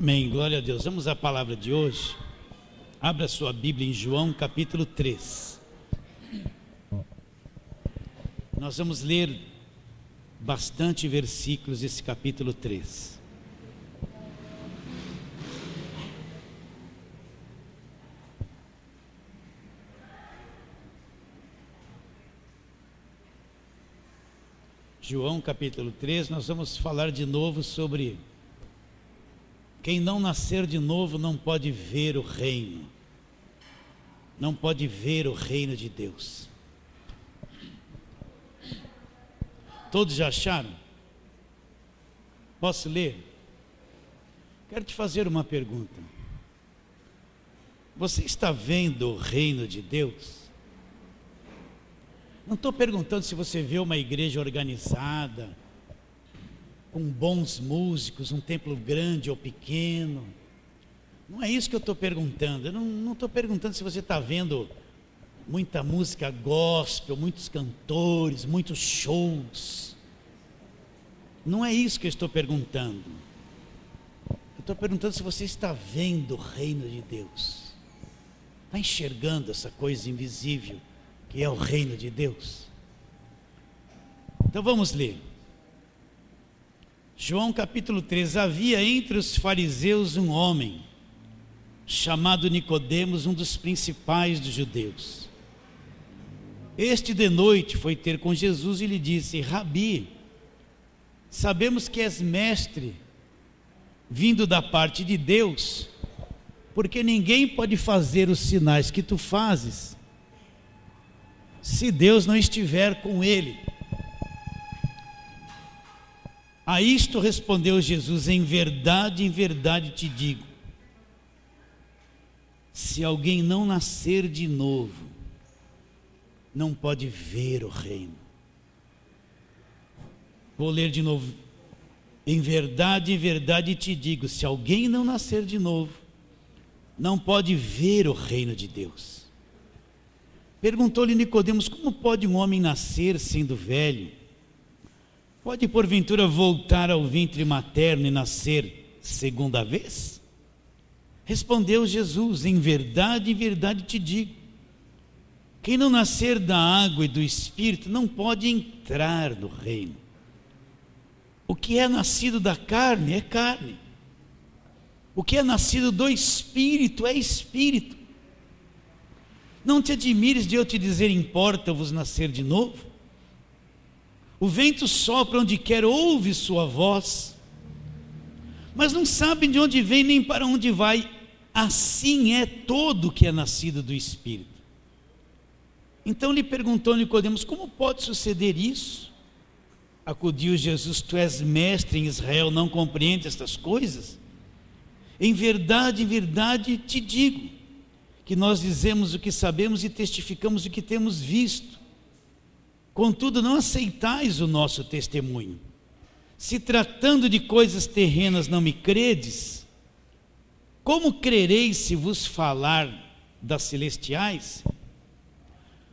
Amém, glória a Deus. Vamos à palavra de hoje. Abra sua Bíblia em João capítulo 3. Nós vamos ler bastante versículos desse capítulo 3. João capítulo 3, nós vamos falar de novo sobre quem não nascer de novo não pode ver o reino, não pode ver o reino de Deus. Todos já acharam? Posso ler? Quero te fazer uma pergunta. Você está vendo o reino de Deus? Não estou perguntando se você vê uma igreja organizada, com bons músicos, um templo grande ou pequeno. Não é isso que eu estou perguntando. Eu não estou perguntando se você está vendo muita música gospel, muitos cantores, muitos shows. Não é isso que eu estou perguntando. Eu estou perguntando se você está vendo o reino de Deus. Está enxergando essa coisa invisível que é o reino de Deus? Então vamos ler. João capítulo 3, havia entre os fariseus um homem, chamado Nicodemos, um dos principais dos judeus. Este de noite foi ter com Jesus e lhe disse: Rabi, sabemos que és mestre, vindo da parte de Deus, porque ninguém pode fazer os sinais que tu fazes, se Deus não estiver com ele. A isto respondeu Jesus: em verdade te digo, se alguém não nascer de novo, não pode ver o reino. Vou ler de novo. Em verdade te digo, se alguém não nascer de novo, não pode ver o reino de Deus. Perguntou-lhe Nicodemos: como pode um homem nascer sendo velho? Pode porventura voltar ao ventre materno e nascer segunda vez? Respondeu Jesus: em verdade te digo, quem não nascer da água e do Espírito não pode entrar no reino. O que é nascido da carne é carne, o que é nascido do Espírito é Espírito. Não te admires de eu te dizer: importa-vos nascer de novo? O vento sopra onde quer, ouve sua voz, mas não sabem de onde vem nem para onde vai. Assim é todo que é nascido do Espírito. Então lhe perguntou Nicodemos: como pode suceder isso? Acudiu Jesus: tu és mestre em Israel, não compreende estas coisas? Em verdade te digo, que nós dizemos o que sabemos e testificamos o que temos visto, contudo não aceitais o nosso testemunho. Se tratando de coisas terrenas não me credes, como crereis se vos falar das celestiais?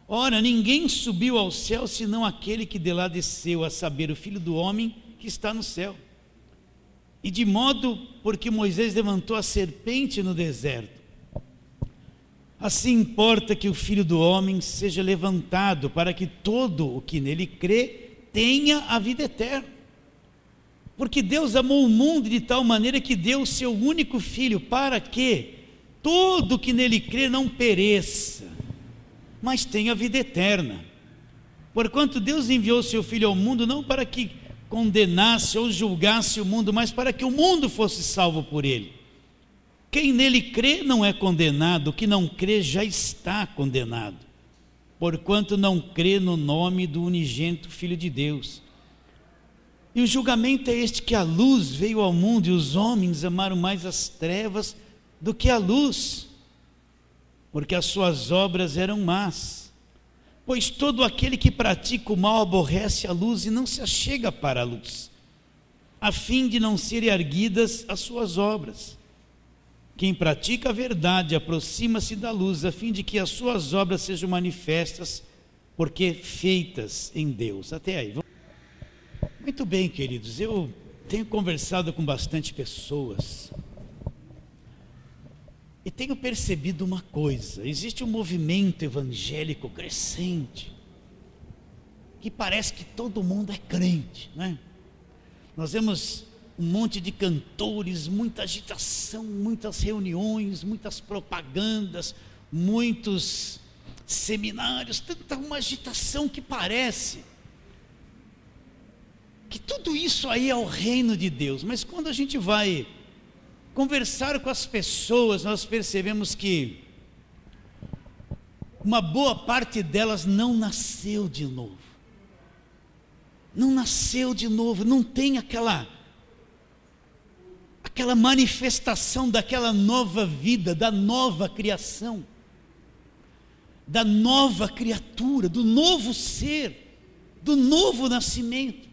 Ora, ninguém subiu ao céu senão aquele que de lá desceu, a saber, o Filho do Homem que está no céu. E de modo porque Moisés levantou a serpente no deserto, assim importa que o Filho do Homem seja levantado, para que todo o que nele crê tenha a vida eterna. Porque Deus amou o mundo de tal maneira que deu o seu único Filho, para que todo o que nele crê não pereça, mas tenha a vida eterna. Porquanto Deus enviou o seu Filho ao mundo, não para que condenasse ou julgasse o mundo, mas para que o mundo fosse salvo por ele. Quem nele crê não é condenado, o que não crê já está condenado, porquanto não crê no nome do unigênito Filho de Deus. E o julgamento é este, que a luz veio ao mundo, e os homens amaram mais as trevas do que a luz, porque as suas obras eram más. Pois todo aquele que pratica o mal aborrece a luz e não se achega para a luz, a fim de não serem arguidas as suas obras. Quem pratica a verdade aproxima-se da luz, a fim de que as suas obras sejam manifestas, porque feitas em Deus. Até aí. Muito bem, queridos, eu tenho conversado com bastante pessoas E tenho percebido uma coisa: existe um movimento evangélico crescente, que parece que todo mundo é crente, né? Nós vemos um monte de cantores, muita agitação, muitas reuniões, muitas propagandas, muitos seminários, tanta uma agitação que parece que tudo isso aí é o reino de Deus. Mas quando a gente vai conversar com as pessoas, nós percebemos que uma boa parte delas não nasceu de novo. Não nasceu de novo, não tem aquela manifestação daquela nova vida, da nova criação, da nova criatura, do novo ser, do novo nascimento.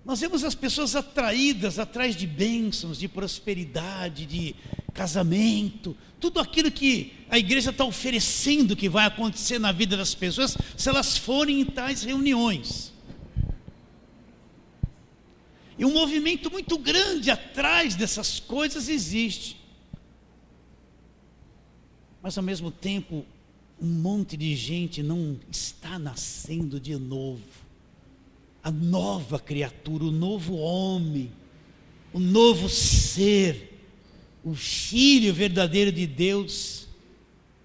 Nós vemos as pessoas atraídas atrás de bênçãos, de prosperidade, de casamento, tudo aquilo que a igreja está oferecendo que vai acontecer na vida das pessoas, se elas forem em tais reuniões. E um movimento muito grande atrás dessas coisas existe. Mas ao mesmo tempo, um monte de gente não está nascendo de novo. A nova criatura, o novo homem, o novo ser, o Filho verdadeiro de Deus,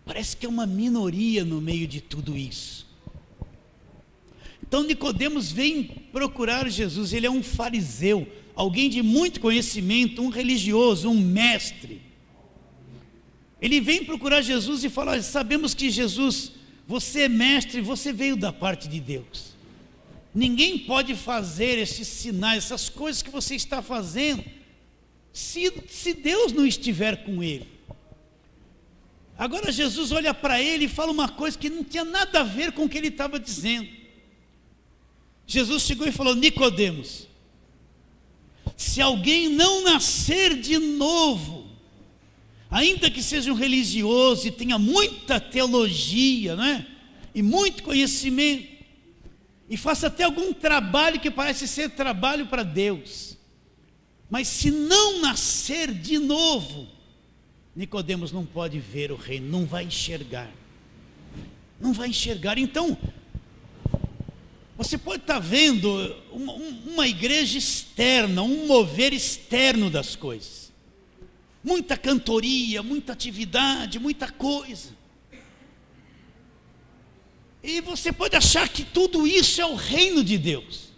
parece que é uma minoria no meio de tudo isso. Então Nicodemos vem procurar Jesus. Ele é um fariseu, alguém de muito conhecimento, um religioso, um mestre. Ele vem procurar Jesus e fala: olha, sabemos que Jesus, você é mestre, você veio da parte de Deus. Ninguém pode fazer esses sinais, essas coisas que você está fazendo, se Deus não estiver com ele. Agora Jesus olha para ele e fala uma coisa que não tinha nada a ver com o que ele estava dizendo. Jesus chegou e falou: Nicodemos, se alguém não nascer de novo, ainda que seja um religioso e tenha muita teologia, não é? E muito conhecimento, e faça até algum trabalho que parece ser trabalho para Deus, mas se não nascer de novo, Nicodemos não pode ver o reino, não vai enxergar. Não vai enxergar. Então, você pode estar vendo uma igreja externa, um mover externo das coisas. Muita cantoria, muita atividade, muita coisa. E você pode achar que tudo isso é o reino de Deus.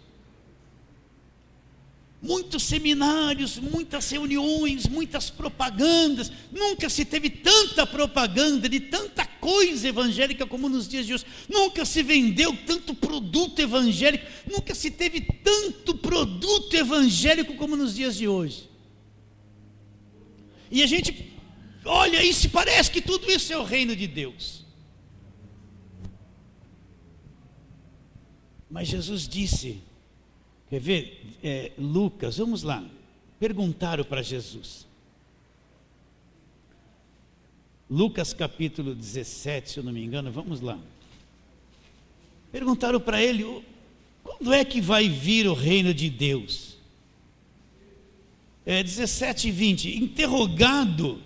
Muitos seminários, muitas reuniões, muitas propagandas. Nunca se teve tanta propaganda de tanta coisa evangélica como nos dias de hoje. Nunca se vendeu tanto produto evangélico. Nunca se teve tanto produto evangélico como nos dias de hoje. E a gente olha isso e parece que tudo isso é o reino de Deus. Mas Jesus disse, quer ver? Lucas, vamos lá. Perguntaram para Jesus. Lucas capítulo 17, se eu não me engano, vamos lá. Perguntaram para ele: quando é que vai vir o reino de Deus? 17 e 20. Interrogado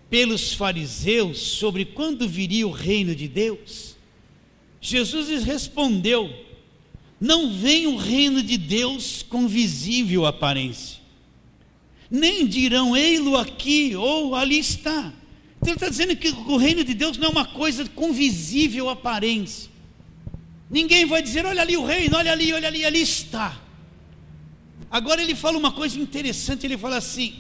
pelos fariseus sobre quando viria o reino de Deus, Jesus lhes respondeu: não vem o reino de Deus com visível aparência, nem dirão ei-lo aqui ou ali está. Então ele está dizendo que o reino de Deus não é uma coisa com visível aparência. Ninguém vai dizer: olha ali o reino, olha ali, ali está. Agora ele fala uma coisa interessante, ele fala assim: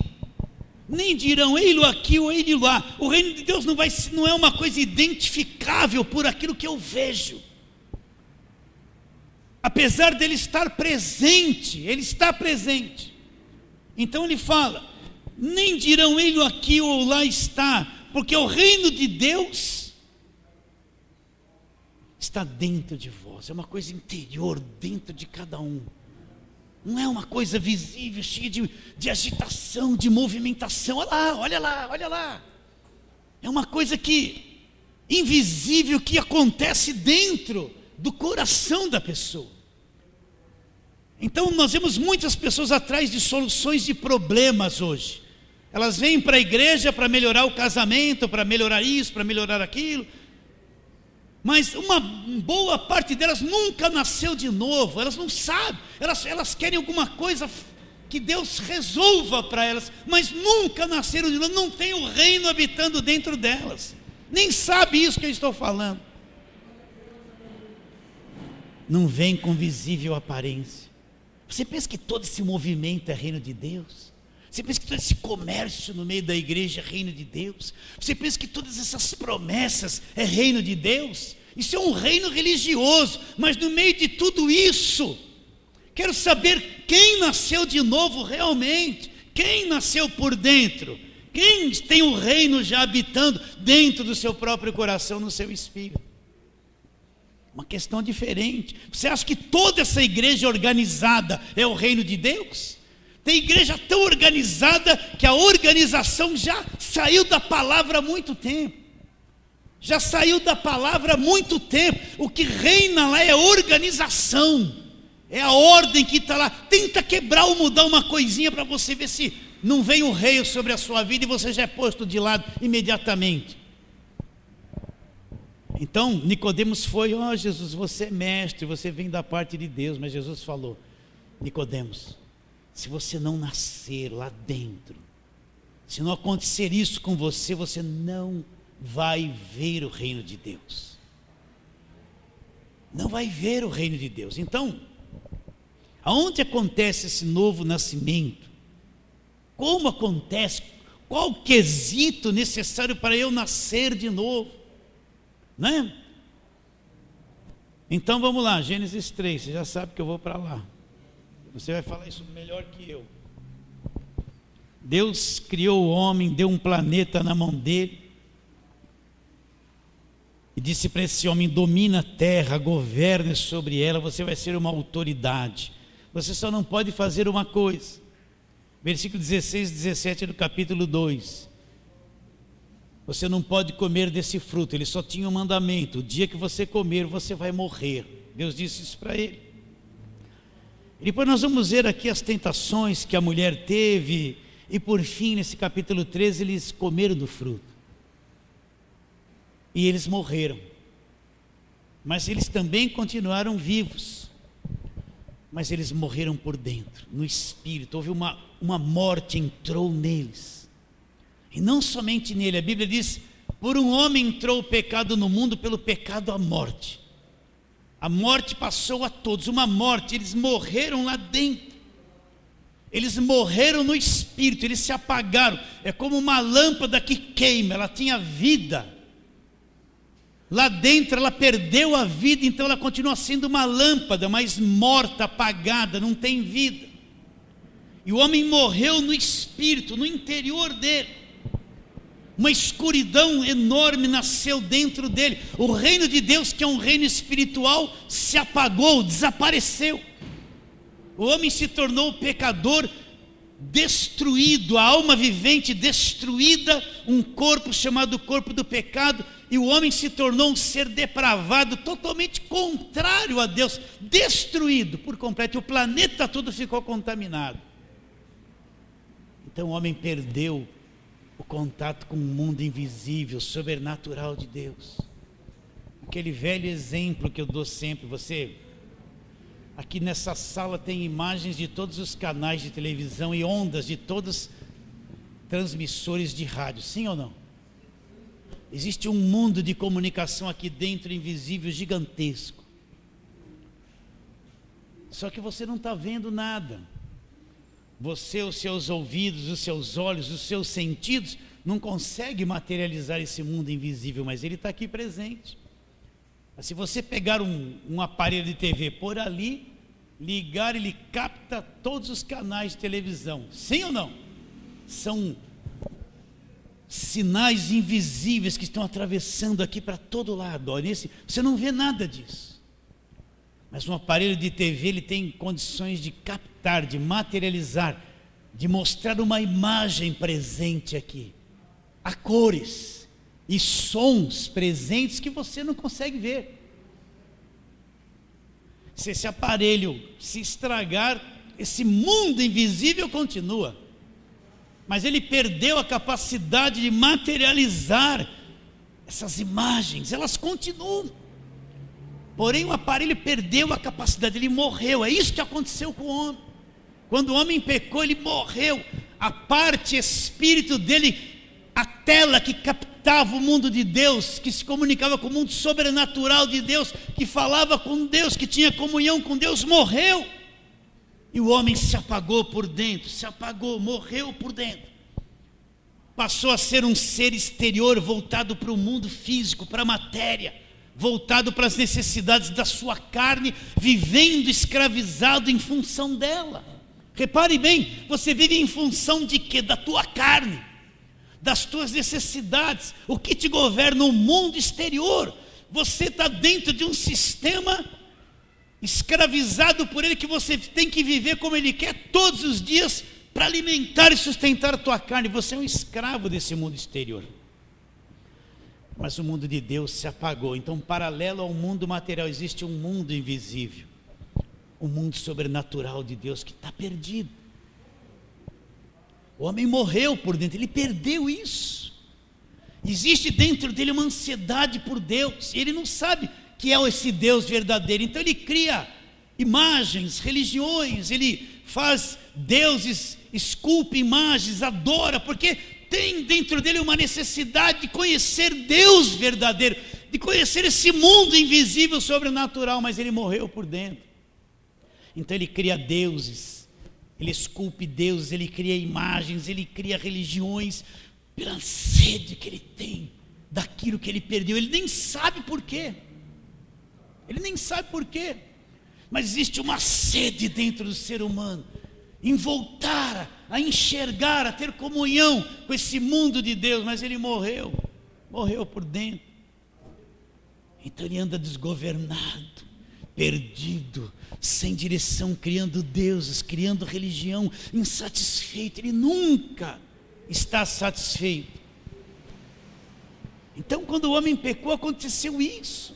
nem dirão ei-lo aqui ou ei-lo lá. O reino de Deus não é uma coisa identificável por aquilo que eu vejo. Apesar dele estar presente, ele está presente. Então ele fala: nem dirão ele aqui ou lá está, porque o reino de Deus está dentro de vós. É uma coisa interior, dentro de cada um. Não é uma coisa visível, cheia de agitação, de movimentação. Olha lá, olha lá, olha lá. É uma coisa invisível que acontece dentro do coração da pessoa. Então nós vemos muitas pessoas atrás de soluções de problemas hoje. Elas vêm para a igreja para melhorar o casamento, para melhorar isso, para melhorar aquilo. Mas uma boa parte delas nunca nasceu de novo. Elas não sabem. Elas querem alguma coisa que Deus resolva para elas, mas nunca nasceram de novo. Não tem o reino habitando dentro delas. Nem sabe isso que eu estou falando. Não vem com visível aparência. Você pensa que todo esse movimento é reino de Deus? Você pensa que todo esse comércio no meio da igreja é reino de Deus? Você pensa que todas essas promessas é reino de Deus? Isso é um reino religioso, mas no meio de tudo isso, quero saber quem nasceu de novo realmente, quem nasceu por dentro, quem tem o reino já habitando dentro do seu próprio coração, no seu espírito. Uma questão diferente. Você acha que toda essa igreja organizada é o reino de Deus? Tem igreja tão organizada que a organização já saiu da palavra há muito tempo. Já saiu da palavra há muito tempo. O que reina lá é organização. É a ordem que está lá. Tenta quebrar ou mudar uma coisinha para você ver se não vem o rei sobre a sua vida e você já é posto de lado imediatamente. Então Nicodemos foi: ó Jesus, você é mestre, você vem da parte de Deus. Mas Jesus falou: Nicodemos, se você não nascer lá dentro, se não acontecer isso com você, você não vai ver o reino de Deus. Não vai ver o reino de Deus. Então, aonde acontece esse novo nascimento? Como acontece? Qual o quesito necessário para eu nascer de novo? Não é? Então vamos lá, Gênesis 3, você já sabe que eu vou para lá. Você vai falar isso melhor que eu. Deus criou o homem, deu um planeta na mão dele e disse para esse homem: domina a terra, governe sobre ela, você vai ser uma autoridade. Você só não pode fazer uma coisa. Versículo 16 e 17 do capítulo 2. Você não pode comer desse fruto. Ele só tinha um mandamento: o dia que você comer, você vai morrer. Deus disse isso para ele. E depois nós vamos ver aqui as tentações que a mulher teve. E por fim, nesse capítulo 13, eles comeram do fruto. E eles morreram. Mas eles também continuaram vivos. Mas eles morreram por dentro, no espírito. Houve uma morte, entrou neles. E não somente nele, a Bíblia diz: por um homem entrou o pecado no mundo, pelo pecado a morte. A morte passou a todos, uma morte, eles morreram lá dentro. Eles morreram no espírito, eles se apagaram. É como uma lâmpada que queima, ela tinha vida. Lá dentro ela perdeu a vida, então ela continua sendo uma lâmpada, mas morta, apagada, não tem vida. E o homem morreu no espírito, no interior dele. Uma escuridão enorme nasceu dentro dele. O reino de Deus, que é um reino espiritual, se apagou, desapareceu. O homem se tornou pecador, destruído, a alma vivente destruída, um corpo chamado corpo do pecado, e o homem se tornou um ser depravado, totalmente contrário a Deus, destruído por completo, e o planeta todo ficou contaminado. Então o homem perdeu o contato com o mundo invisível, sobrenatural de Deus. Aquele velho exemplo que eu dou sempre, aqui nessa sala tem imagens de todos os canais de televisão e ondas de todos os transmissores de rádio, sim ou não? Existe um mundo de comunicação aqui dentro, invisível, gigantesco. Só que você não está vendo nada. Você, os seus ouvidos, os seus olhos, os seus sentidos, não consegue materializar esse mundo invisível, mas ele está aqui presente. Mas se você pegar um aparelho de TV por ali, ligar, ele capta todos os canais de televisão, sim ou não? São sinais invisíveis que estão atravessando aqui para todo lado. Olha, você não vê nada disso. Mas um aparelho de TV, ele tem condições de captar, de materializar, de mostrar uma imagem presente aqui. Há cores e sons presentes que você não consegue ver. Se esse aparelho se estragar, esse mundo invisível continua. mas ele perdeu a capacidade de materializar essas imagens. Elas continuam, porém o aparelho perdeu a capacidade, ele morreu. É isso que aconteceu com o homem. Quando o homem pecou, ele morreu. A parte espírito dele, a tela que captava o mundo de Deus, que se comunicava com o mundo sobrenatural de Deus, que falava com Deus, que tinha comunhão com Deus, morreu. E o homem se apagou por dentro, se apagou, morreu por dentro. Passou a ser um ser exterior, voltado para o mundo físico, para a matéria, voltado para as necessidades da sua carne, vivendo escravizado em função dela. Repare bem, você vive em função de quê? Da tua carne, das tuas necessidades. O que te governa? O mundo exterior. Você está dentro de um sistema escravizado por ele, que você tem que viver como ele quer todos os dias para alimentar e sustentar a tua carne. Você é um escravo desse mundo exterior. Mas o mundo de Deus se apagou. Então, paralelo ao mundo material, existe um mundo invisível, o mundo sobrenatural de Deus, que está perdido. O homem morreu por dentro, ele perdeu isso. Existe dentro dele uma ansiedade por Deus, ele não sabe que é esse Deus verdadeiro. Então ele cria imagens, religiões, ele faz deuses, esculpe imagens, adora, porque tem dentro dele uma necessidade de conhecer Deus verdadeiro, de conhecer esse mundo invisível, sobrenatural, mas ele morreu por dentro. Então ele cria deuses, ele esculpe deuses, ele cria imagens, ele cria religiões, pela sede que ele tem daquilo que ele perdeu. Ele nem sabe por quê, mas existe uma sede dentro do ser humano, em voltar a enxergar, a ter comunhão com esse mundo de Deus. Mas ele morreu por dentro. Então ele anda desgovernado, perdido, sem direção, criando deuses, criando religião, insatisfeito. Ele nunca está satisfeito. Então, quando o homem pecou, aconteceu isso.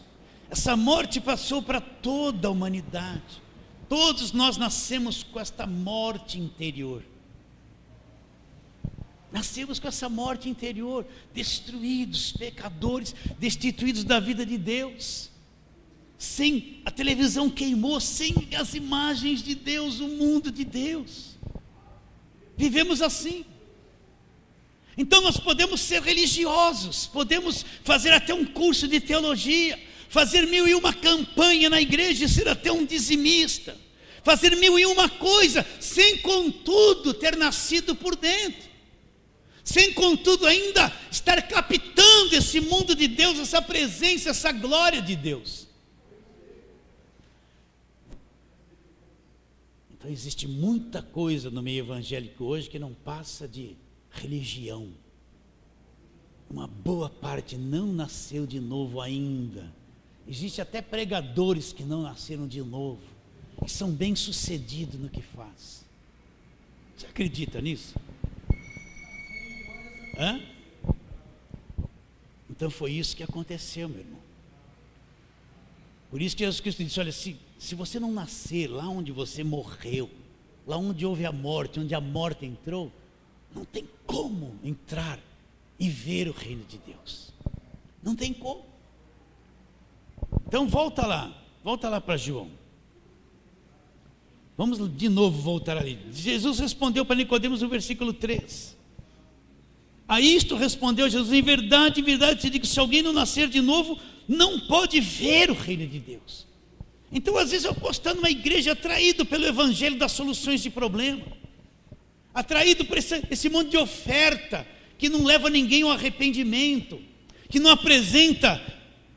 Essa morte passou para toda a humanidade. Todos nós nascemos com esta morte interior. Nascemos com essa morte interior, destruídos, pecadores, destituídos da vida de Deus. Sem a televisão queimou, sem as imagens de Deus, o mundo de Deus. Vivemos assim. Então nós podemos ser religiosos, podemos fazer até um curso de teologia, fazer 1001 campanha na igreja e ser até um dizimista, fazer 1001 coisa, sem contudo ter nascido por dentro, sem contudo ainda estar captando esse mundo de Deus, essa presença, essa glória de Deus. Então existe muita coisa no meio evangélico hoje que não passa de religião. Uma boa parte não nasceu de novo ainda. Existe até pregadores que não nasceram de novo, que são bem-sucedidos no que faz. Você acredita nisso? Hã? Então foi isso que aconteceu, meu irmão. Por isso que Jesus Cristo disse: olha, se você não nascer lá onde você morreu, lá onde houve a morte, onde a morte entrou, não tem como entrar e ver o reino de Deus. Não tem como. Então volta lá para João. Vamos de novo voltar ali. Jesus respondeu para Nicodemos no versículo 3. A isto respondeu Jesus: em verdade, te digo, se alguém não nascer de novo, não pode ver o reino de Deus. Então às vezes eu posso estar numa igreja atraído pelo evangelho das soluções de problema, atraído por esse monte de oferta que não leva ninguém ao arrependimento, que não apresenta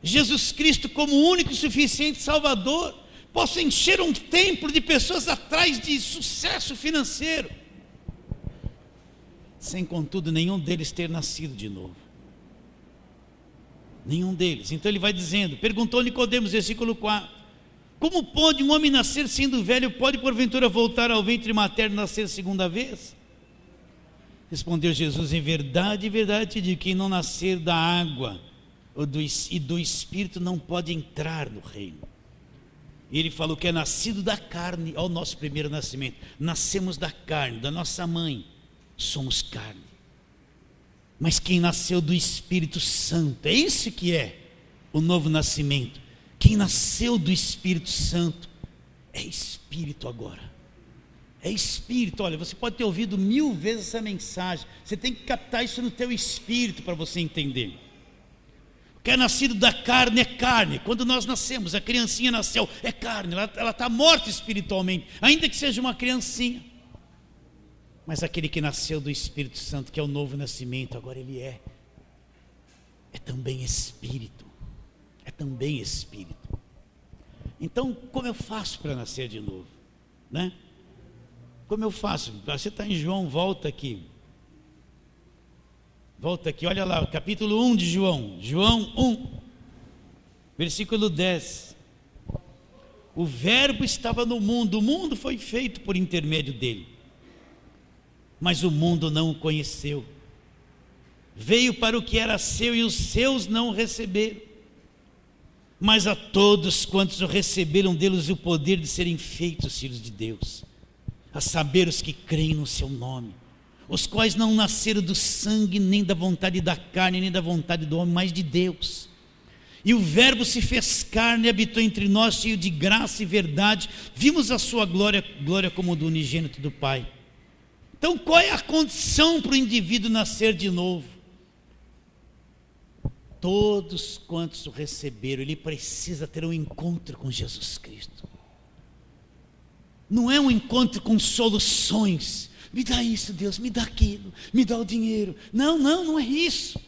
Jesus Cristo como o único e suficiente Salvador. Posso encher um templo de pessoas atrás de sucesso financeiro, sem contudo nenhum deles ter nascido de novo. Nenhum deles. Então ele vai dizendo, perguntou Nicodemos, versículo 4: como pode um homem nascer sendo velho? Pode porventura voltar ao ventre materno e nascer segunda vez? Respondeu Jesus: em verdade te digo, quem não nascer da água e do Espírito não pode entrar no reino. E ele falou que é nascido da carne. Olha o nosso primeiro nascimento. Nascemos da carne, da nossa mãe. somos carne. Mas quem nasceu do Espírito Santo, é isso que é o novo nascimento. Quem nasceu do Espírito Santo é espírito agora. É espírito. Olha, você pode ter ouvido 1000 vezes essa mensagem, você tem que captar isso no teu espírito para você entender. O que é nascido da carne é carne. Quando nós nascemos, a criancinha nasceu, é carne, ela está morta espiritualmente, ainda que seja uma criancinha. Mas aquele que nasceu do Espírito Santo, que é o novo nascimento, agora ele é também espírito. É também espírito. Então, como eu faço para nascer de novo? Né? Como eu faço? Você está em João, volta aqui. Volta aqui, olha lá, capítulo 1 de João. João 1, versículo 10. O verbo estava no mundo, o mundo foi feito por intermédio dele, mas o mundo não o conheceu. Veio para o que era seu e os seus não o receberam. Mas a todos quantos o receberam, deu-lhes o poder de serem feitos filhos de Deus, a saber os que creem no seu nome, os quais não nasceram do sangue, nem da vontade da carne, nem da vontade do homem, mas de Deus. E o verbo se fez carne e habitou entre nós, cheio de graça e verdade. Vimos a sua glória, glória como do unigênito do Pai. Então qual é a condição para o indivíduo nascer de novo? Todos quantos o receberam, ele precisa ter um encontro com Jesus Cristo. Não é um encontro com soluções. Me dá isso, Deus, me dá aquilo, me dá o dinheiro. Não é isso.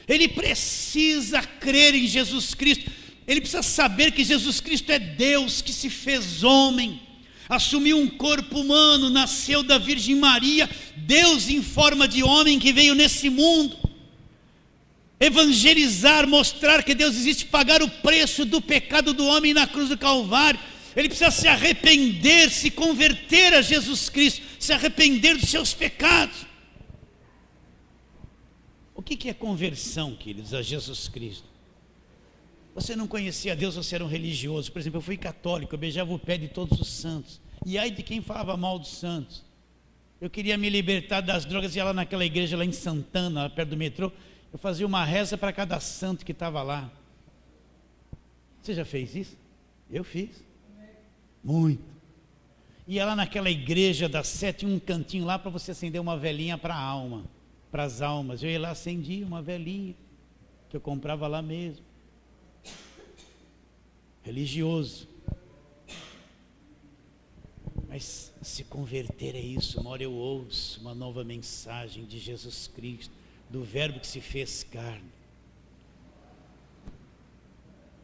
Ele precisa crer em Jesus Cristo. Ele precisa saber que Jesus Cristo é Deus que se fez homem, assumiu um corpo humano, nasceu da Virgem Maria, Deus em forma de homem que veio nesse mundo evangelizar, mostrar que Deus existe, pagar o preço do pecado do homem na cruz do Calvário. Ele precisa se arrepender, se converter a Jesus Cristo, se arrepender dos seus pecados. O que é conversão, queridos, a Jesus Cristo? Você não conhecia Deus, você era um religioso. Por exemplo, eu fui católico, eu beijava o pé de todos os santos, e ai de quem falava mal dos santos. Eu queria me libertar das drogas, ia lá naquela igreja lá em Santana, lá perto do metrô, eu fazia uma reza para cada santo que estava lá. Você já fez isso? Eu fiz. Muito. Ia lá naquela igreja da Sé, tinha um cantinho lá para você acender uma velinha para a alma, para as almas. Eu ia lá, acendia uma velinha, que eu comprava lá mesmo. Religioso. Mas se converter é isso. Uma hora eu ouço uma nova mensagem de Jesus Cristo, do verbo que se fez carne,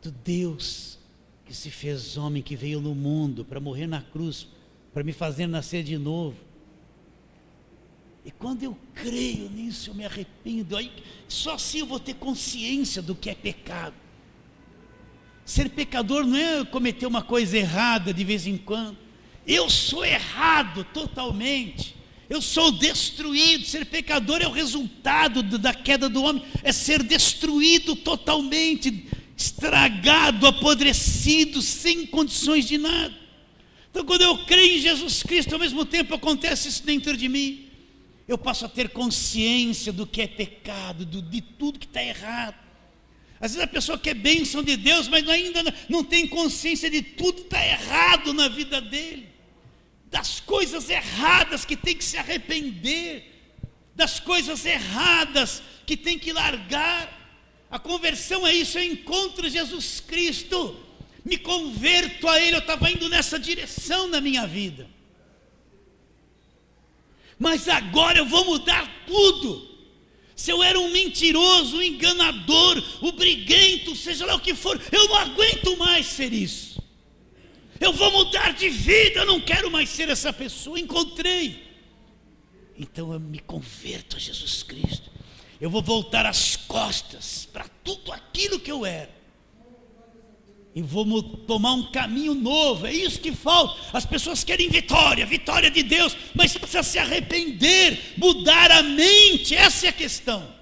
do Deus que se fez homem, que veio no mundo para morrer na cruz, para me fazer nascer de novo. E quando eu creio nisso, eu me arrependo. Aí, só assim eu vou ter consciência do que é pecado. Ser pecador não é cometer uma coisa errada de vez em quando. Eu sou errado totalmente. Eu sou destruído. Ser pecador é o resultado da queda do homem, é ser destruído totalmente, estragado, apodrecido, sem condições de nada. Então quando eu creio em Jesus Cristo, ao mesmo tempo acontece isso dentro de mim. Eu passo a ter consciência do que é pecado, de tudo que está errado. Às vezes a pessoa quer bênção de Deus, mas ainda não tem consciência de tudo que está errado na vida dele, das coisas erradas que tem que se arrepender, das coisas erradas que tem que largar. A conversão é isso, eu encontro Jesus Cristo, me converto a Ele. Eu estava indo nessa direção na minha vida, mas agora eu vou mudar tudo. Se eu era um mentiroso, um enganador, um briguento, seja lá o que for, eu não aguento mais ser isso. Eu vou mudar de vida, eu não quero mais ser essa pessoa. Encontrei. Então eu me converto a Jesus Cristo. Eu vou voltar as costas para tudo aquilo que eu era, e vou tomar um caminho novo. É isso que falta. As pessoas querem vitória, vitória de Deus, mas precisa se arrepender, mudar a mente. Essa é a questão.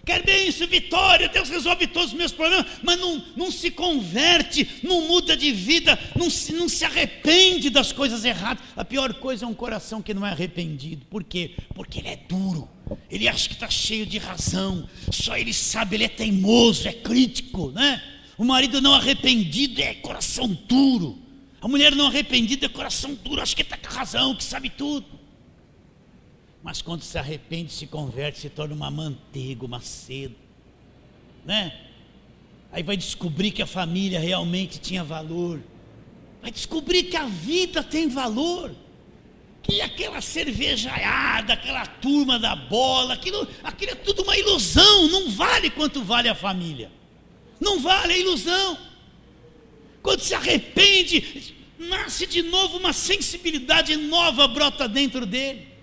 Quer bênção, vitória, Deus resolve todos os meus problemas, mas não se converte, não muda de vida, não se arrepende das coisas erradas. A pior coisa é um coração que não é arrependido. Por quê? Porque ele é duro, ele acha que está cheio de razão, só ele sabe, ele é teimoso, é crítico, né? O marido não arrependido é coração duro, a mulher não arrependida é coração duro, acha que está com razão, que sabe tudo. Mas quando se arrepende, se converte, se torna uma manteiga, uma seda, né? Aí vai descobrir que a família realmente tinha valor, vai descobrir que a vida tem valor, que aquela cervejaiada, aquela turma da bola, aquilo é tudo uma ilusão, não vale quanto vale a família, não vale, é ilusão. Quando se arrepende, nasce de novo uma sensibilidade nova, brota dentro dele.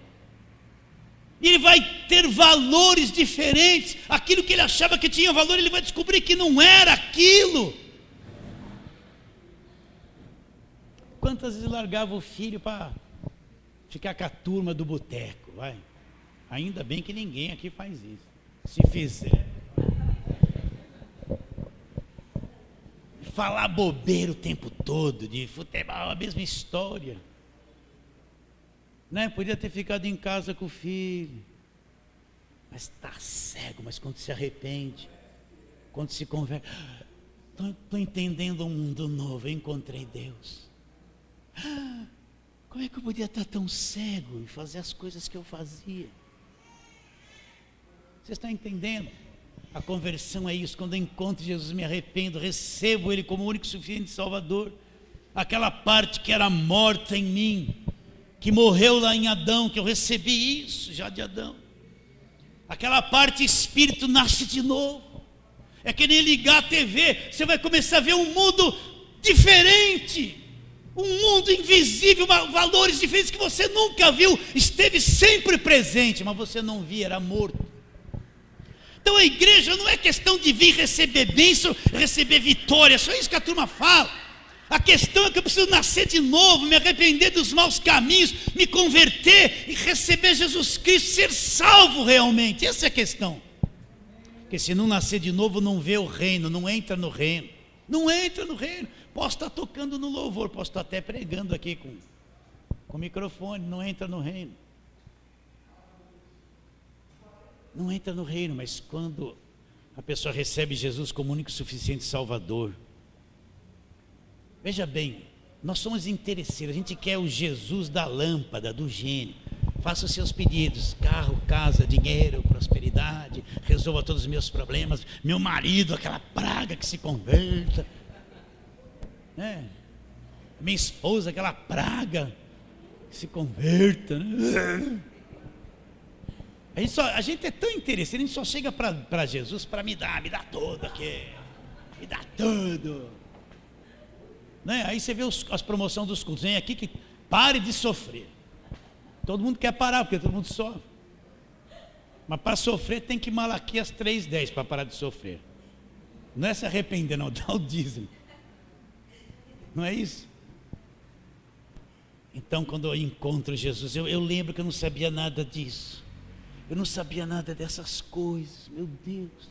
E ele vai ter valores diferentes. Aquilo que ele achava que tinha valor, ele vai descobrir que não era aquilo. Quantas vezes largava o filho para ficar com a turma do boteco, vai? Ainda bem que ninguém aqui faz isso. Se fizer, falar bobeira o tempo todo, de futebol, a mesma história. Né? Podia ter ficado em casa com o filho, mas está cego. Mas quando se arrepende, quando se converte, estou entendendo um mundo novo, eu encontrei Deus. Como é que eu podia estar tão cego e fazer as coisas que eu fazia? Vocês estão entendendo? A conversão é isso. Quando eu encontro Jesus, me arrependo, recebo Ele como o único e suficiente Salvador. Aquela parte que era morta em mim, que morreu lá em Adão, que eu recebi isso já de Adão. Aquela parte espírito nasce de novo. É que nem ligar a TV, você vai começar a ver um mundo diferente, um mundo invisível, valores diferentes que você nunca viu, esteve sempre presente, mas você não via, era morto. Então a igreja não é questão de vir receber bênção, receber vitória, só isso que a turma fala. A questão é que eu preciso nascer de novo, me arrepender dos maus caminhos, me converter e receber Jesus Cristo, ser salvo realmente. Essa é a questão. Porque se não nascer de novo, não vê o reino, não entra no reino. Não entra no reino. Posso estar tocando no louvor, posso estar até pregando aqui com o microfone, não entra no reino. Não entra no reino, mas quando a pessoa recebe Jesus como único e suficiente Salvador, veja bem, nós somos interesseiros, a gente quer o Jesus da lâmpada, do gênio. Faça os seus pedidos, carro, casa, dinheiro, prosperidade, resolva todos os meus problemas, meu marido, aquela praga que se converta, né? Minha esposa, aquela praga que se converta, né? A gente é tão interesseiro, a gente só chega para Jesus para me dar tudo aqui, me dá tudo. Né? Aí você vê as promoções dos cultos, vem aqui que pare de sofrer. Todo mundo quer parar, porque todo mundo sofre. Mas para sofrer tem que Malaquias 3:10 para parar de sofrer. Não é se arrepender, não, dá o dízimo. Não é isso? Então quando eu encontro Jesus, eu lembro que eu não sabia nada disso. Eu não sabia nada dessas coisas, meu Deus.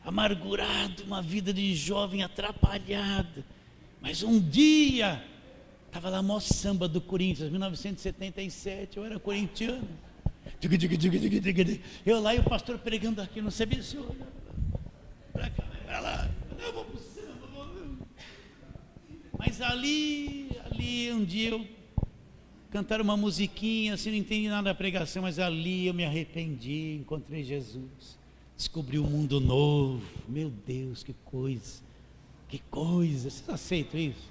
Amargurado, uma vida de jovem atrapalhada. Mas um dia, estava lá mó samba do Corinthians, 1977, eu era corintiano. Eu lá e o pastor pregando aqui, não sabia se eu olhava para cá, para lá, eu vou para o samba. Mas ali um dia eu cantaram uma musiquinha, assim, não entendi nada da pregação, mas ali eu me arrependi, encontrei Jesus, descobri um mundo novo. Meu Deus, que coisa. Que coisa, vocês aceitam isso?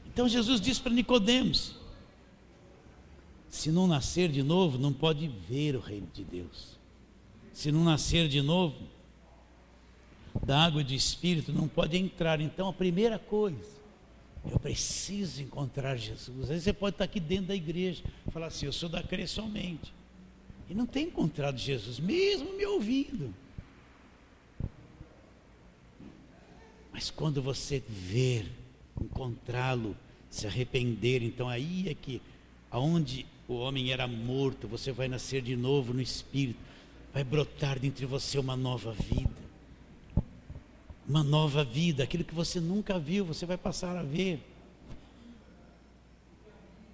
Então Jesus disse para Nicodemos: se não nascer de novo, não pode ver o reino de Deus. Se não nascer de novo, da água e do Espírito, não pode entrar. Então a primeira coisa, eu preciso encontrar Jesus. Às vezes você pode estar aqui dentro da igreja e falar assim: eu sou da CRE somente, e não tem encontrado Jesus, mesmo me ouvindo. Mas quando você ver, encontrá-lo, se arrepender, então aí é que, aonde o homem era morto, você vai nascer de novo no Espírito. vai brotar dentro de você uma nova vida. Uma nova vida, aquilo que você nunca viu, você vai passar a ver.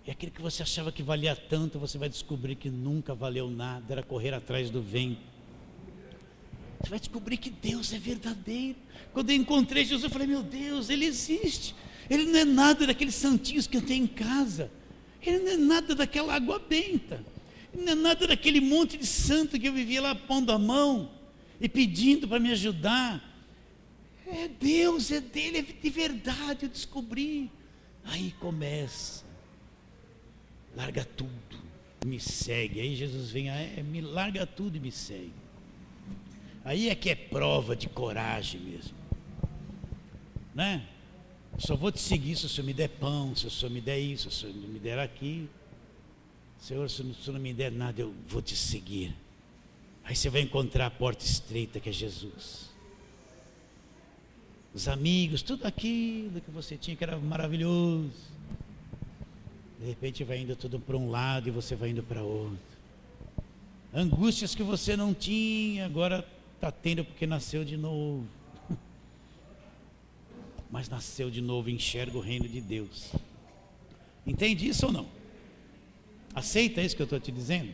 E aquilo que você achava que valia tanto, você vai descobrir que nunca valeu nada, era correr atrás do vento. Você vai descobrir que Deus é verdadeiro. Quando eu encontrei Jesus, eu falei, meu Deus, Ele existe. Ele não é nada daqueles santinhos que eu tenho em casa. Ele não é nada daquela água benta. Ele não é nada daquele monte de santo que eu vivia lá pondo a mão e pedindo para me ajudar. É Deus, é dele, é de verdade, eu descobri. Aí começa. Larga tudo, me segue. Aí Jesus vem, me larga tudo e me segue. Aí é que é prova de coragem mesmo, né? Eu só vou te seguir se o Senhor me der pão, se o Senhor me der isso, se o Senhor me der aqui. Senhor, se o Senhor não me der nada, eu vou te seguir. Aí você vai encontrar a porta estreita que é Jesus. Os amigos, tudo aquilo que você tinha que era maravilhoso. De repente vai indo tudo para um lado e você vai indo para outro. Angústias que você não tinha, agora está tendo porque nasceu de novo. Mas nasceu de novo, enxerga o reino de Deus. Entende isso ou não? Aceita isso que eu estou te dizendo?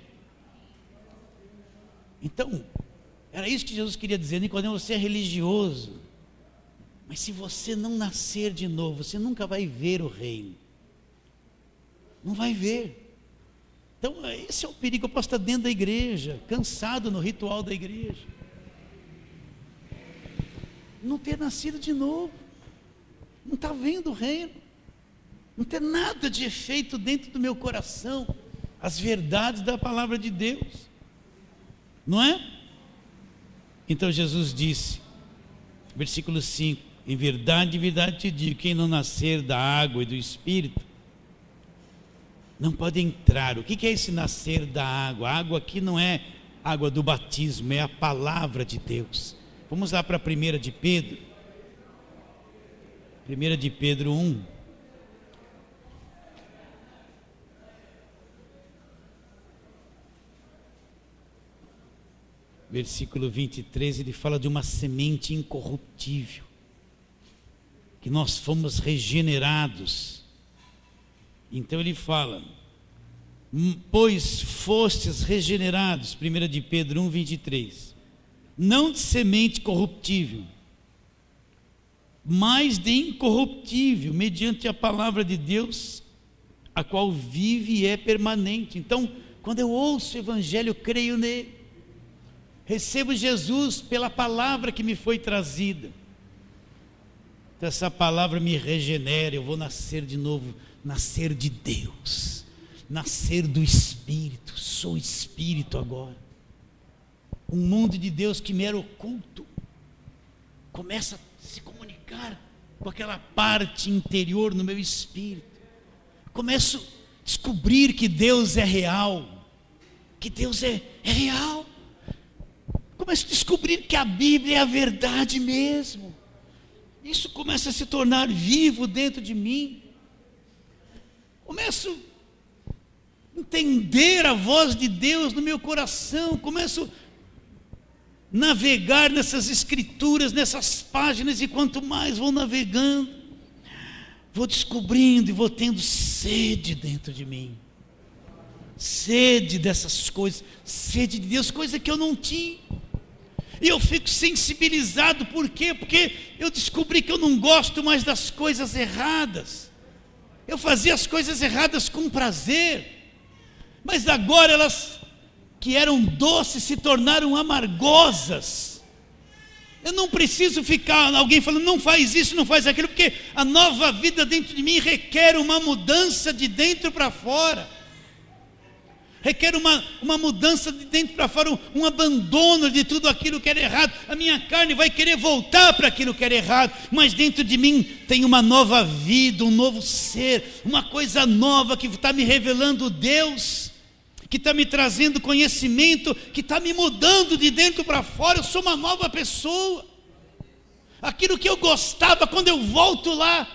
Então, era isso que Jesus queria dizer. Nicodemo, você é religioso, mas se você não nascer de novo, você nunca vai ver o reino. Não vai ver. Então esse é o perigo. Eu posso estar dentro da igreja, cansado no ritual da igreja, não ter nascido de novo, não estar vendo o reino, não ter nada de efeito dentro do meu coração, as verdades da palavra de Deus, não é? Então Jesus disse, versículo 5, em verdade te digo, quem não nascer da água e do Espírito, não pode entrar. O que é esse nascer da água? A água aqui não é água do batismo, é a palavra de Deus. Vamos lá para 1 de Pedro. 1 de Pedro 1. Versículo 23, ele fala de uma semente incorruptível, que nós fomos regenerados. Então ele fala, pois fostes regenerados, 1 de Pedro 1, 23, não de semente corruptível, mas de incorruptível, mediante a palavra de Deus, a qual vive e é permanente. Então, quando eu ouço o Evangelho, eu creio nele, recebo Jesus pela palavra que me foi trazida. Então essa palavra me regenera, eu vou nascer de novo, nascer de Deus, nascer do Espírito, sou Espírito agora. Um mundo de Deus que me era oculto, começa a se comunicar com aquela parte interior no meu espírito. Começo a descobrir que Deus é real, que Deus é real. Começo a descobrir que a Bíblia é a verdade mesmo. Isso começa a se tornar vivo dentro de mim. Começo a entender a voz de Deus no meu coração. Começo a navegar nessas escrituras, nessas páginas. E quanto mais vou navegando, vou descobrindo e vou tendo sede dentro de mim. Sede dessas coisas, sede de Deus, coisa que eu não tinha. E eu fico sensibilizado, por quê? Porque eu descobri que eu não gosto mais das coisas erradas. Eu fazia as coisas erradas com prazer, mas agora elas que eram doces se tornaram amargosas. Eu não preciso ficar alguém falando, não faz isso, não faz aquilo, porque a nova vida dentro de mim requer uma mudança de dentro para fora. Requer uma mudança de dentro para fora, um abandono de tudo aquilo que era errado. A minha carne vai querer voltar para aquilo que era errado, mas dentro de mim tem uma nova vida, um novo ser, uma coisa nova que está me revelando Deus, que está me trazendo conhecimento, que está me mudando de dentro para fora. Eu sou uma nova pessoa. Aquilo que eu gostava, quando eu volto lá,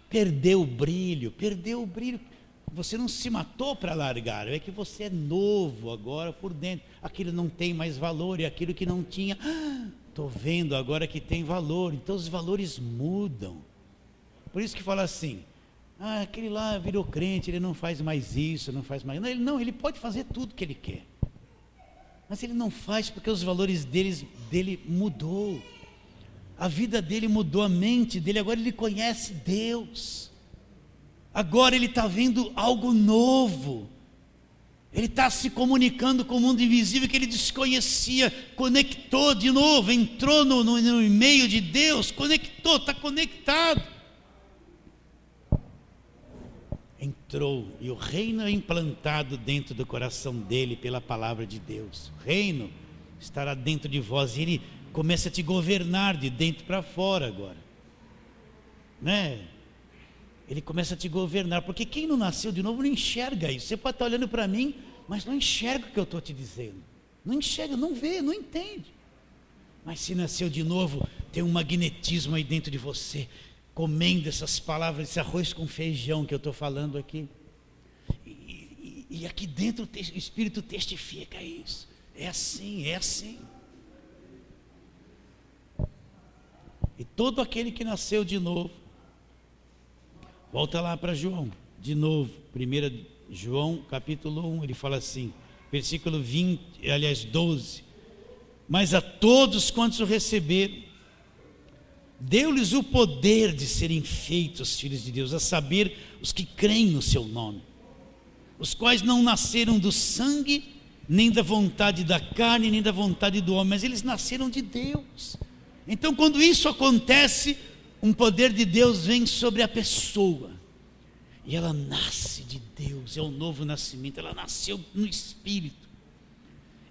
perdeu o brilho. Você não se matou para largar, é que você é novo agora por dentro. Aquilo não tem mais valor, e aquilo que não tinha, estou vendo agora que tem valor. Então os valores mudam. Por isso que fala assim, aquele lá virou crente, ele não faz mais isso, não faz mais... Ele pode fazer tudo que ele quer. Mas ele não faz porque os valores dele mudou. A vida dele mudou, a mente dele, agora ele conhece Deus. Agora ele está vendo algo novo. Ele está se comunicando com o mundo invisível que ele desconhecia. Conectou de novo, entrou no meio de Deus, conectou, está conectado. Entrou, e o reino é implantado dentro do coração dele pela palavra de Deus. O reino estará dentro de vós, e ele começa a te governar de dentro para fora agora, né? Ele começa a te governar, porque quem não nasceu de novo não enxerga isso. Você pode estar olhando para mim, mas não enxerga o que eu estou te dizendo. Não enxerga, não vê, não entende. Mas se nasceu de novo, tem um magnetismo aí dentro de você, comendo essas palavras, esse arroz com feijão que eu estou falando aqui. E aqui dentro o Espírito testifica isso. É assim, é assim. E todo aquele que nasceu de novo, volta lá para João, de novo, 1 João capítulo 1, ele fala assim, versículo 12, mas a todos quantos o receberam, deu-lhes o poder de serem feitos filhos de Deus, a saber, os que creem no seu nome, os quais não nasceram do sangue, nem da vontade da carne, nem da vontade do homem, mas eles nasceram de Deus. Então quando isso acontece, um poder de Deus vem sobre a pessoa, e ela nasce de Deus, é um novo nascimento, ela nasceu no Espírito,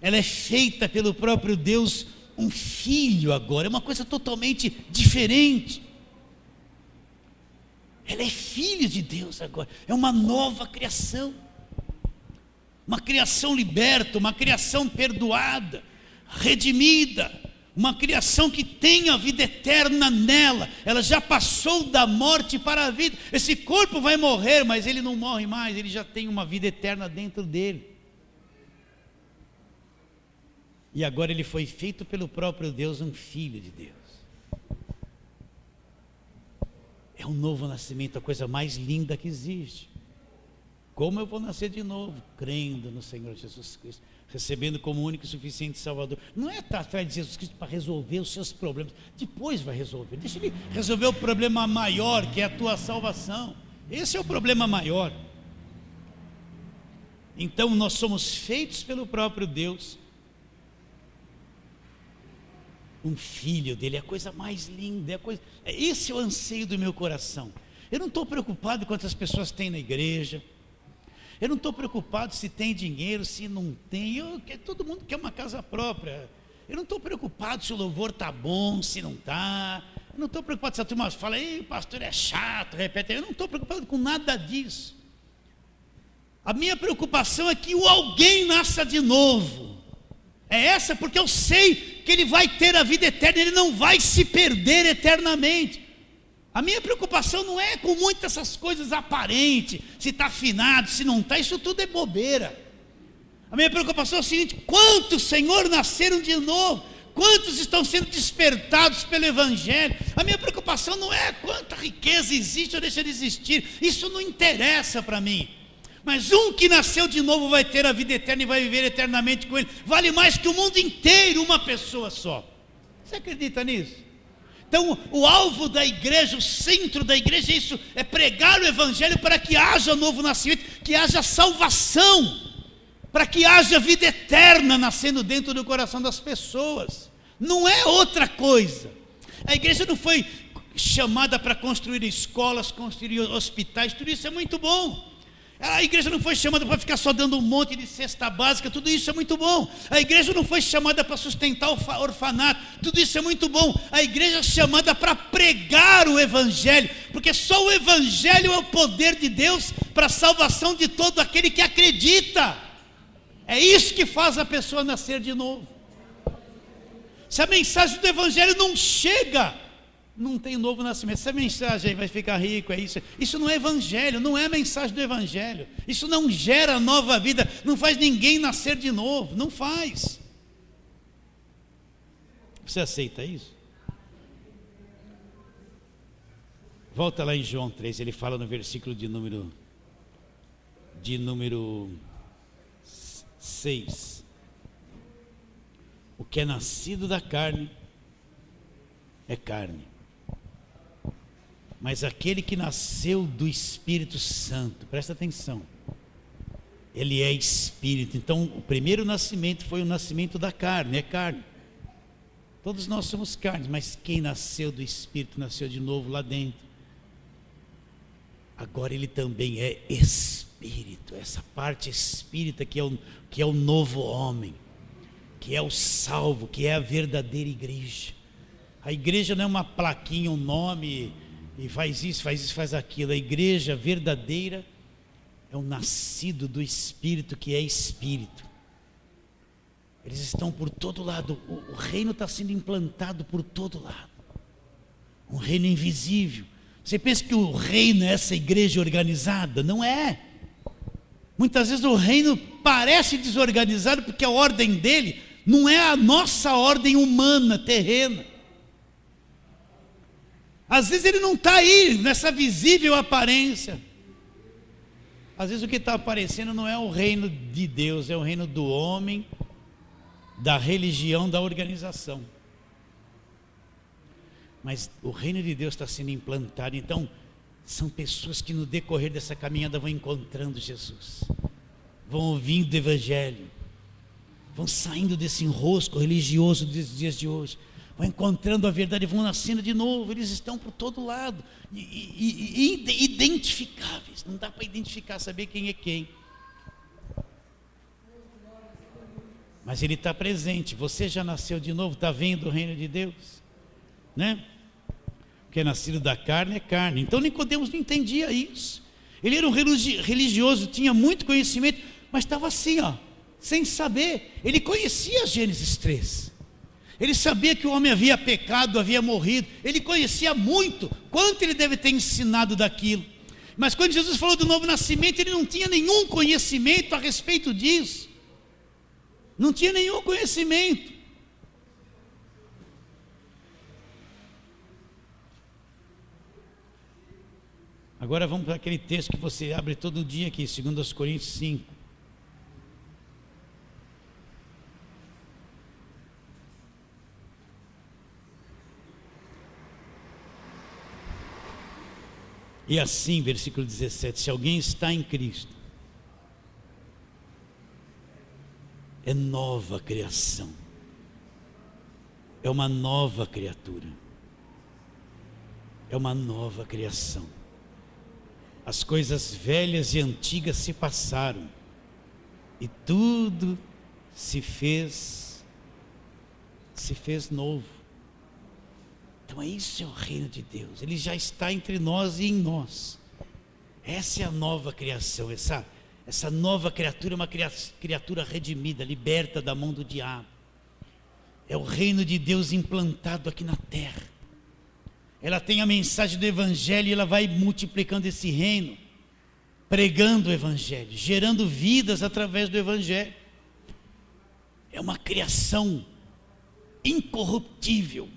ela é feita pelo próprio Deus, um filho agora, é uma coisa totalmente diferente, ela é filho de Deus agora, é uma nova criação, uma criação liberta, uma criação perdoada, redimida, uma criação que tem a vida eterna nela, ela já passou da morte para a vida, esse corpo vai morrer, mas ele não morre mais, ele já tem uma vida eterna dentro dele, e agora ele foi feito pelo próprio Deus, um filho de Deus, é um novo nascimento, a coisa mais linda que existe. Como eu vou nascer de novo? Crendo no Senhor Jesus Cristo, recebendo como único e suficiente Salvador. Não é estar atrás de Jesus Cristo para resolver os seus problemas, depois vai resolver, deixa ele resolver o problema maior, que é a tua salvação. Esse é o problema maior. Então nós somos feitos pelo próprio Deus, um filho dele, é a coisa mais linda, esse é o anseio do meu coração. Eu não estou preocupado com quantas pessoas tem na igreja, eu não estou preocupado se tem dinheiro, se não tem, todo mundo quer uma casa própria, eu não estou preocupado se o louvor está bom, se não está, eu não estou preocupado se a turma fala, ei, o pastor é chato, repete, eu não estou preocupado com nada disso. A minha preocupação é que alguém nasça de novo, é essa, porque eu sei que ele vai ter a vida eterna, ele não vai se perder eternamente. A minha preocupação não é com muitas essas coisas aparentes, se está afinado, se não está, isso tudo é bobeira. A minha preocupação é o seguinte: quantos, Senhor, nasceram de novo? Quantos estão sendo despertados pelo Evangelho? A minha preocupação não é quanta riqueza existe ou deixa de existir, isso não interessa para mim. Mas um que nasceu de novo vai ter a vida eterna e vai viver eternamente com Ele, vale mais que o mundo inteiro, uma pessoa só. Você acredita nisso? Então o alvo da igreja, o centro da igreja é isso, é pregar o Evangelho para que haja novo nascimento, que haja salvação, para que haja vida eterna nascendo dentro do coração das pessoas, não é outra coisa. A igreja não foi chamada para construir escolas, construir hospitais, tudo isso é muito bom. A igreja não foi chamada para ficar só dando um monte de cesta básica, tudo isso é muito bom. A igreja não foi chamada para sustentar o orfanato, tudo isso é muito bom. A igreja é chamada para pregar o Evangelho, porque só o Evangelho é o poder de Deus para a salvação de todo aquele que acredita. É isso que faz a pessoa nascer de novo. Se a mensagem do Evangelho não chega não tem novo nascimento. Essa mensagem aí vai ficar rico, é isso. Isso não é evangelho, não é a mensagem do evangelho. Isso não gera nova vida, não faz ninguém nascer de novo, não faz. Você aceita isso? Volta lá em João 3, ele fala no versículo de número 6. O que é nascido da carne é carne, mas aquele que nasceu do Espírito Santo, presta atenção, ele é Espírito. Então o primeiro nascimento foi o nascimento da carne, é carne. Todos nós somos carne, mas quem nasceu do Espírito, nasceu de novo lá dentro. Agora ele também é Espírito, essa parte espírita que é o novo homem, que é o salvo, que é a verdadeira igreja. A igreja não é uma plaquinha, um nome, e faz isso, faz aquilo. A igreja verdadeira é o nascido do Espírito, que é Espírito. Eles estão por todo lado, o reino está sendo implantado por todo lado. Um reino invisível. Você pensa que o reino é essa igreja organizada? Não é. Muitas vezes o reino parece desorganizado porque a ordem dele não é a nossa ordem humana, terrena. Às vezes ele não está aí nessa visível aparência. Às vezes o que está aparecendo não é o reino de Deus, é o reino do homem, da religião, da organização. Mas o reino de Deus está sendo implantado. Então são pessoas que no decorrer dessa caminhada vão encontrando Jesus, vão ouvindo o evangelho, vão saindo desse enrosco religioso dos dias de hoje, vão encontrando a verdade, vão nascendo de novo. Eles estão por todo lado, identificáveis. Não dá para identificar, saber quem é quem, mas ele está presente. Você já nasceu de novo, está vendo o reino de Deus, né? O que é nascido da carne é carne. Então Nicodemos não entendia isso. Ele era um religioso, tinha muito conhecimento, mas estava assim, sem saber. Ele conhecia Gênesis 3, ele sabia que o homem havia pecado, havia morrido, ele conhecia muito, quanto ele deve ter ensinado daquilo. Mas quando Jesus falou do novo nascimento, ele não tinha nenhum conhecimento a respeito disso, não tinha nenhum conhecimento. Agora vamos para aquele texto que você abre todo dia aqui, 2 Coríntios 5. E assim, versículo 17, se alguém está em Cristo, é nova criação, é uma nova criatura, é uma nova criação. As coisas velhas e antigas se passaram, e tudo se fez novo. Então isso é o reino de Deus, ele já está entre nós e em nós. Essa é a nova criação, essa nova criatura é uma criatura redimida, liberta da mão do diabo. É o reino de Deus implantado aqui na terra. Ela tem a mensagem do evangelho e ela vai multiplicando esse reino, pregando o evangelho, gerando vidas através do evangelho. É uma criação incorruptível.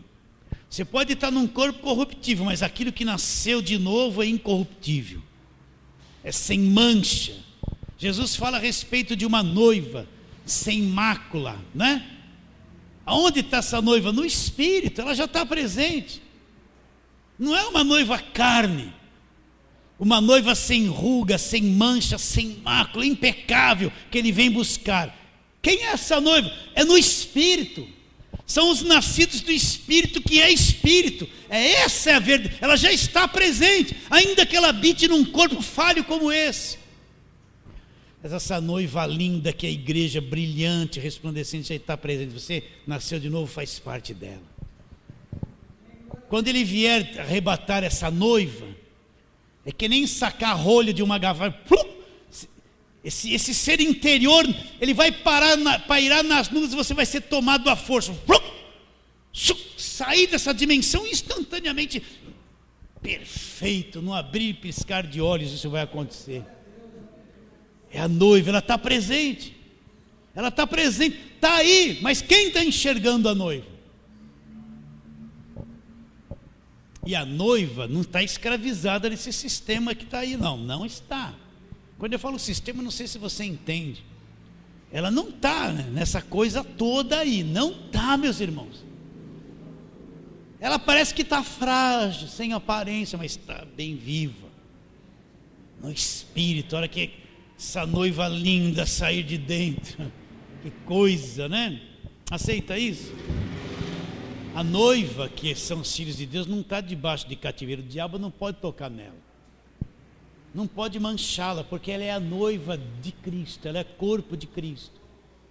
Você pode estar num corpo corruptível, mas aquilo que nasceu de novo é incorruptível, é sem mancha. Jesus fala a respeito de uma noiva sem mácula, né? Aonde está essa noiva? No Espírito, ela já está presente. Não é uma noiva carne, uma noiva sem ruga, sem mancha, sem mácula, impecável, que ele vem buscar. Quem é essa noiva? É no Espírito. São os nascidos do Espírito, que é Espírito. Essa é a verdade. Ela já está presente, ainda que ela habite num corpo falho como esse. Mas essa noiva linda, que é a igreja brilhante, resplandecente, já está presente. Você nasceu de novo, faz parte dela. Quando ele vier arrebatar essa noiva, é que nem sacar a rolha de uma garrafa. Esse ser interior, ele vai pairar nas nuvens e você vai ser tomado à força. sair dessa dimensão instantaneamente. Perfeito, no abrir e piscar de olhos isso vai acontecer. É a noiva, ela está presente. Ela está presente, está aí, mas quem está enxergando a noiva? E a noiva não está escravizada nesse sistema que está aí, não está. Quando eu falo sistema, não sei se você entende. Ela não está nessa coisa toda aí, não está, meus irmãos. Ela parece que está frágil, sem aparência, mas está bem viva. No espírito, a hora que essa noiva linda sair de dentro. Que coisa, né? Aceita isso? A noiva, que são os filhos de Deus, não está debaixo de cativeiro. O diabo não pode tocar nela. Não pode manchá-la, porque ela é a noiva de Cristo. Ela é corpo de Cristo.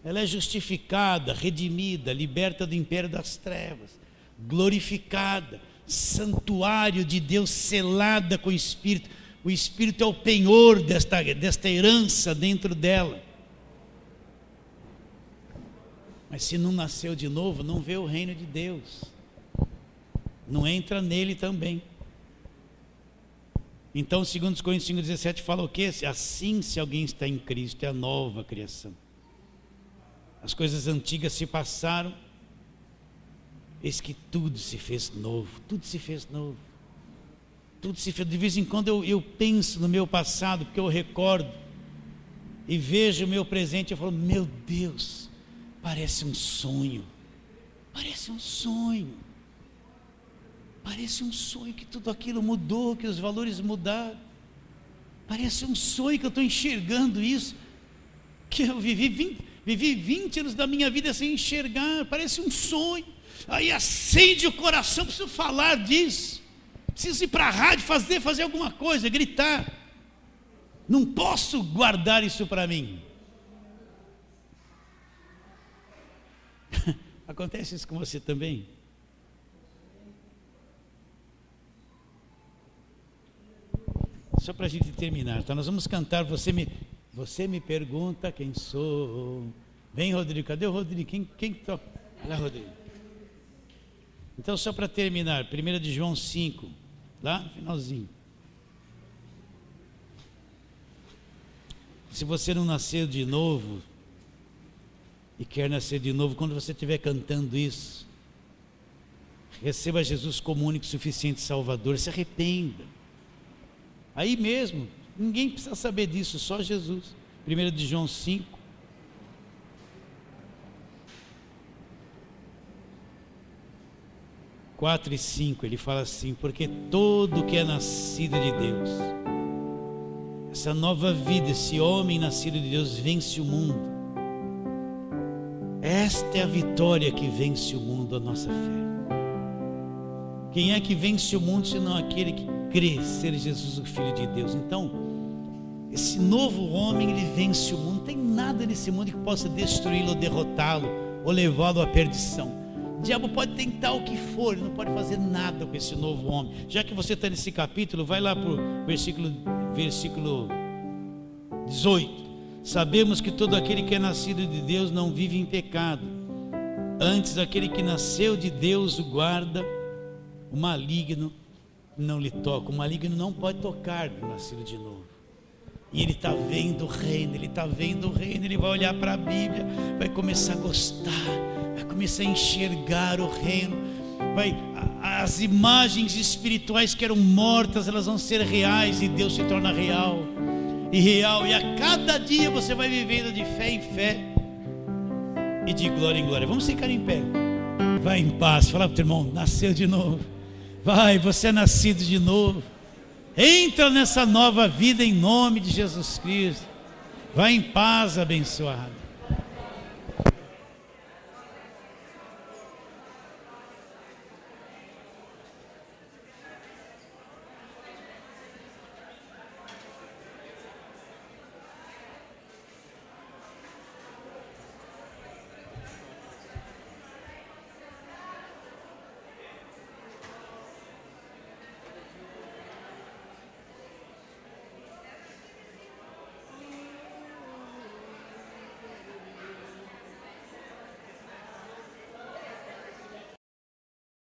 Ela é justificada, redimida, liberta do império das trevas, glorificada, santuário de Deus, selada com o Espírito. O Espírito é o penhor desta herança dentro dela. Mas se não nasceu de novo, não vê o reino de Deus, não entra nele também. Então, 2 Coríntios 5,17 fala o quê? Assim, se alguém está em Cristo, é a nova criação. As coisas antigas se passaram, eis que tudo se fez novo, tudo se fez novo. Tudo se fez. De vez em quando eu penso no meu passado, porque eu recordo, e vejo o meu presente, eu falo, meu Deus, parece um sonho, parece um sonho que tudo aquilo mudou, que os valores mudaram, parece um sonho que eu estou enxergando isso, que eu vivi 20 anos da minha vida sem enxergar, parece um sonho, aí acende o coração, preciso falar disso, preciso ir para a rádio, fazer alguma coisa, gritar, não posso guardar isso para mim. Acontece isso com você também? Só para a gente terminar, tá? Nós vamos cantar, você me pergunta quem sou. Vem, Rodrigo, cadê o Rodrigo? Quem toca? Lá, Rodrigo. Então, só para terminar, 1 de João 5, lá no finalzinho. Se você não nasceu de novo e quer nascer de novo, quando você estiver cantando isso, receba Jesus como único e suficiente Salvador, se arrependa. Aí mesmo, ninguém precisa saber disso, só Jesus. 1 de João 5. (4 e 5), ele fala assim: porque todo que é nascido de Deus, essa nova vida, esse homem nascido de Deus vence o mundo. Esta é a vitória que vence o mundo, a nossa fé. Quem é que vence o mundo senão aquele que crê ser Jesus o Filho de Deus? Então, esse novo homem, ele vence o mundo. Não tem nada nesse mundo que possa destruí-lo, ou derrotá-lo, ou levá-lo à perdição. O diabo pode tentar o que for, ele não pode fazer nada com esse novo homem. Já que você está nesse capítulo, vai lá para o versículo 18. Sabemos que todo aquele que é nascido de Deus não vive em pecado. Antes, aquele que nasceu de Deus o guarda, o maligno não lhe toca. O maligno não pode tocar no nascido de novo. E ele está vendo o reino, ele vai olhar para a Bíblia, vai começar a gostar, vai começar a enxergar o reino, as imagens espirituais que eram mortas, elas vão ser reais, e Deus se torna real, e a cada dia você vai vivendo de fé em fé, e de glória em glória. Vamos ficar em pé. Vai em paz, fala para o teu irmão, nasceu de novo. Vai, você é nascido de novo. Entra nessa nova vida em nome de Jesus Cristo. Vai em paz, abençoado.